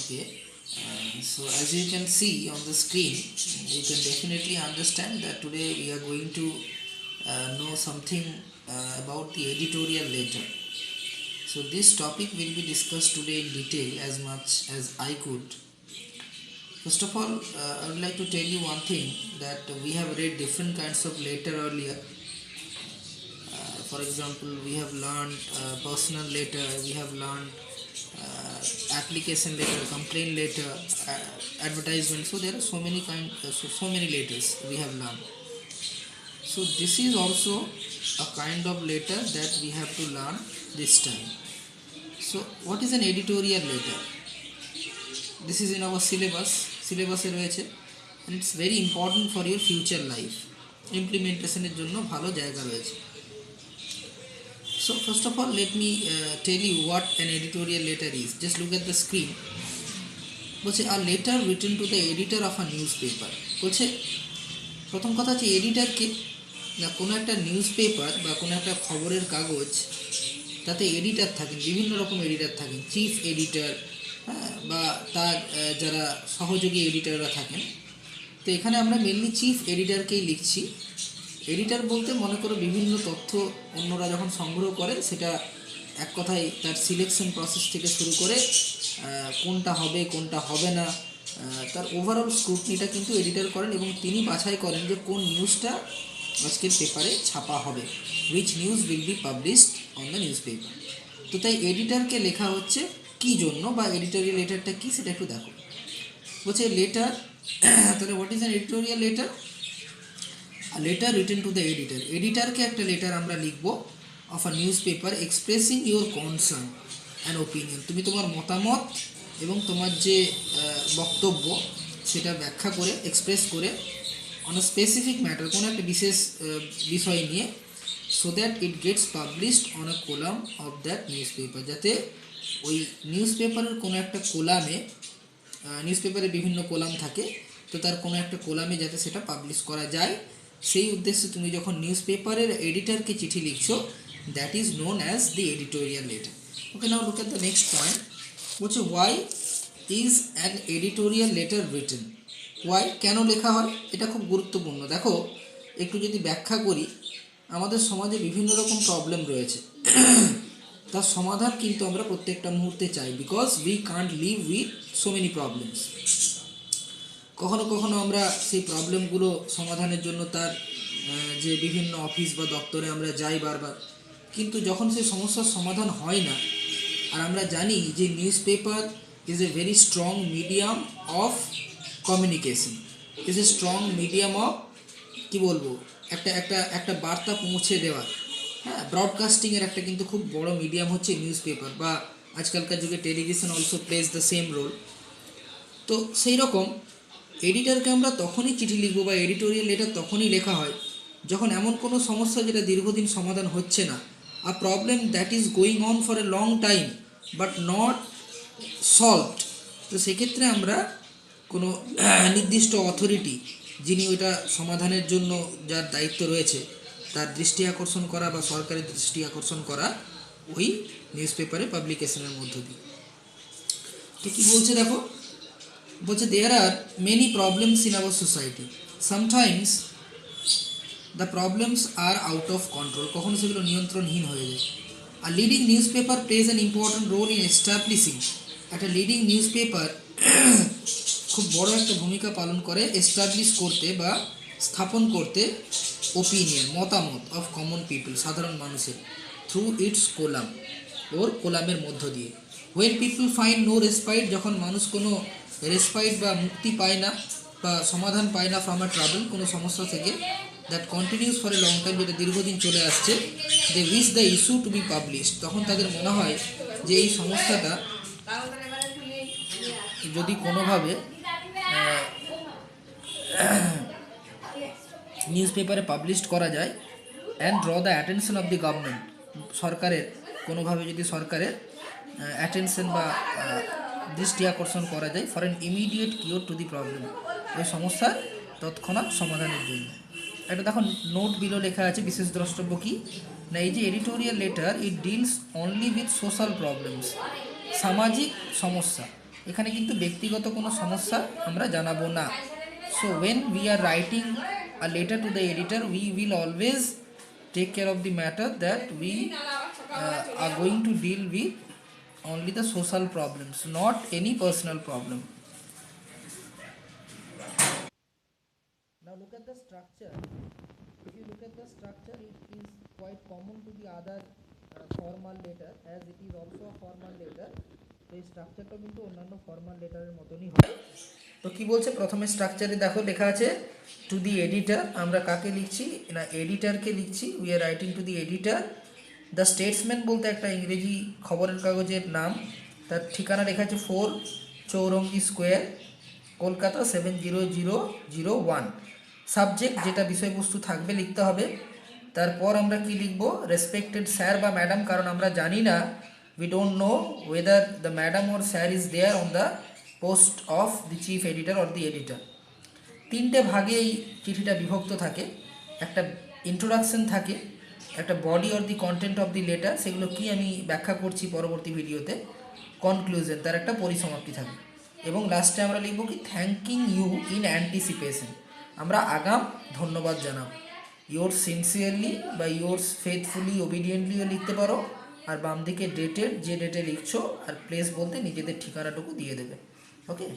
Okay, so as you can see on the screen, you can definitely understand that today we are going to know something about the editorial letter. So this topic will be discussed today in detail as much as I could. First of all, I would like to tell you one thing that we have read different kinds of letter earlier. For example, we have learned personal letter, we have learned application letter, complaint letter, advertisement. So there are so many letters we have learned. So this is also a kind of letter that we have to learn this time. So what is an editorial letter? This is in our syllabus রয়েছে, and it's very important for your future life. ইমপ্লিমেন্টেশনের জন্য ভালো জায়গা রয়েছে. So first of all, let me tell you what an editorial letter is. Just look at the screen. বলছে a letter written to the editor of a newspaper. বলছে প্রথম কথা হচ্ছে এডিটরকে, না কোনো একটা নিউজ পেপার বা কোনো একটা খবরের কাগজ, তাতে এডিটর থাকেন, বিভিন্ন রকম এডিটর থাকেন, চিফ এডিটর, হ্যাঁ, বা তার যারা সহযোগী এডিটররা থাকেন. তো এখানে আমরা মেনলি চিফ এডিটরকেই লিখছি. এডিটর বলতে মনে করো বিভিন্ন তথ্য অন্যরা যখন সংগ্রহ করে, সেটা এক কথায় তার সিলেকশন প্রসেস থেকে শুরু করে কোনটা হবে কোনটা হবে না, তার ওভারঅল স্ক্রুটনিটা কিন্তু এডিটর করেন, এবং তিনি বাছাই করেন যে কোন নিউজটা আজকের পেপারে ছাপা হবে, which news will be published on the news paper. তো তাই এডিটরকে লেখা হচ্ছে কী জন্য, বা এডিটোরিয়াল লেটারটা কী সেটা একটু দেখো. বলছে লেটার, তাহলে what is an editorial letter? Letter written to the editor. এডিটরকে একটা লেটার আমরা লিখবো of a newspaper expressing your concern and opinion. তুমি তোমার মতামত এবং তোমার যে বক্তব্য সেটা ব্যাখ্যা করে, এক্সপ্রেস করে অন আ স্পেসিফিক ম্যাটার, কোনো একটা বিশেষ বিষয় নিয়ে, so that it gets published on a column of that news paper. যাতে ওই নিউজ পেপারের কোনো একটা কোলামে, নিউজ পেপারে বিভিন্ন কোলাম থাকে, তো তার কোনো একটা কোলামে যাতে সেটা পাবলিশ করা যায়, সেই উদ্দেশ্যে তুমি যখন নিউজ পেপারের এডিটরকে চিঠি লিখছো, that is known as the editorial letter. Okay, now look at the next point. বলছে why is an editorial letter written. Why, কেন লেখা হয়, এটা খুব গুরুত্বপূর্ণ. দেখো, একটু যদি ব্যাখ্যা করি, আমাদের সমাজে বিভিন্ন রকম প্রবলেম রয়েছে, তার সমাধান কিন্তু আমরা প্রত্যেকটা মুহূর্তে চাই, because we can't live with so many problems. কখনো কখনো আমরা সেই প্রবলেমগুলো সমাধানের জন্য তার যে বিভিন্ন অফিস বা দপ্তরে আমরা যাই বারবার, কিন্তু যখন সেই সমস্যার সমাধান হয় না, আর আমরা জানি যে newspaper is a very strong medium of communication, is a strong medium of, কী বলবো, একটা একটা একটা বার্তা পৌঁছে দেওয়ার, হ্যাঁ, ব্রডকাস্টিংয়ের একটা কিন্তু খুব বড় মিডিয়াম হচ্ছে নিউজ পেপার, বা আজকালকার যুগে television also plays the same role. তো সেই রকম এডিটরকে আমরা তখনই চিঠি লিখবো বা এডিটোরিয়াল লেটার তখনই লেখা হয় যখন এমন কোনো সমস্যা যেটা দীর্ঘদিন সমাধান হচ্ছে না, আ problem that is going on for a long time but not solved. তো সেক্ষেত্রে আমরা কোনো নির্দিষ্ট অথরিটি, যিনি ওইটা সমাধানের জন্য যার দায়িত্ব রয়েছে, তার দৃষ্টি আকর্ষণ করা বা সরকারের দৃষ্টি আকর্ষণ করা ওই নিউজ পেপারে পাবলিকেশনের মধ্য দিয়ে. তো কী বলছে দেখো, বলছে there are many problems in our society, sometimes the problems are out of control. কখনো সেগুলো নিয়ন্ত্রণহীন হয়ে যায়. আর leading newspaper plays an important role in establishing. একটা লিডিং নিউজ পেপার খুব বড় একটা ভূমিকা পালন করে এস্টাবলিশ করতে বা স্থাপন করতে ওপিনিয়ন, মতামত অফ কমন পিপল, সাধারণ মানুষের, থ্রু ইটস কোলাম, ওর কোলামের মধ্য দিয়ে. When people find no respite, যখন মানুষ কোনো রেসপাইট বা মুক্তি পায় না বা সমাধান পায় না ফ্রম আ ট্রাবল, কোনো সমস্যা থেকে, that continues for a long time, যেটা দীর্ঘদিন চলে আসছে, they wish the issue to be published. তখন তাদের মনে হয় যে এই সমস্যাটা যদি কোনোভাবে নিউজ পেপারে পাবলিশড করা যায়, and draw the attention of the government, সরকারের কোনোভাবে যদি সরকারের অ্যাটেনশন বা দৃষ্টি আকর্ষণ করা যায়, for an immediate cure to the problem, ওই সমস্যার তৎক্ষণাৎ সমাধানের জন্য. এটা দেখো নোট বিলো লেখা আছে, বিশেষ দ্রষ্টব্য কি না, এই যে editorial letter, it deals only with social problems, সামাজিক সমস্যা, এখানে কিন্তু ব্যক্তিগত কোনো সমস্যা আমরা জানাবো না। So when we are writing a letter to the editor, we will always take care of the matter that we are going to deal with only the social problems, not any personal problem. Now look at the structure. If you look at the structure, it is quite common to the other formal letter, as it is also a formal letter. তো এই স্ট্রাকচারটা কিন্তু অন্যান্য formal লেটারের মতনই হয়। তো কি বলছে প্রথমে স্ট্রাকচারে দেখো লেখা আছে টু দি এডিটর, আমরা কাকে লিখছি না এডিটরকে লিখছি, we are writing to the editor. The Statesman বলতে একটা ইংরেজি খবরের কাগজের নাম, তার ঠিকানা লেখা আছে 4 চৌরঙ্গি স্কোয়ার, কলকাতা 70001। সাবজেক্ট যেটা বিষয়বস্তু থাকবে লিখতে হবে। তারপর আমরা কি লিখব, রেসপেক্টেড স্যার বা ম্যাডাম, কারণ আমরা জানি না, we don't know whether the madam or sir is there on the post of the chief editor or the editor. তিনটে ভাগে এই চিঠিটা বিভক্ত থাকে, একটা ইন্ট্রোডাকশন থাকে, একটা body or the content of the letter, সেগুলো কি আমি ব্যাখ্যা করছি পরবর্তী ভিডিওতে, কনক্লুশন তার একটা পরিসমাপ্তি থাকে, এবং লাস্টে আমরা লিখব কি থ্যাঙ্কিং ইউ ইন অ্যান্টিসিপেশন, আমরা আগাম ধন্যবাদ জানাব। ইয়োর্স সিনসিয়ারলি বা ইয়োর্স ফেথফুলি ওবিডিয়েন্টলিও লিখতে পারো, আর বাম দিকে ডেটের যে ডেটে লিখছো, আর প্লেস বলতে নিজেদের ঠিকানাটুকু দিয়ে দেবে। ওকে।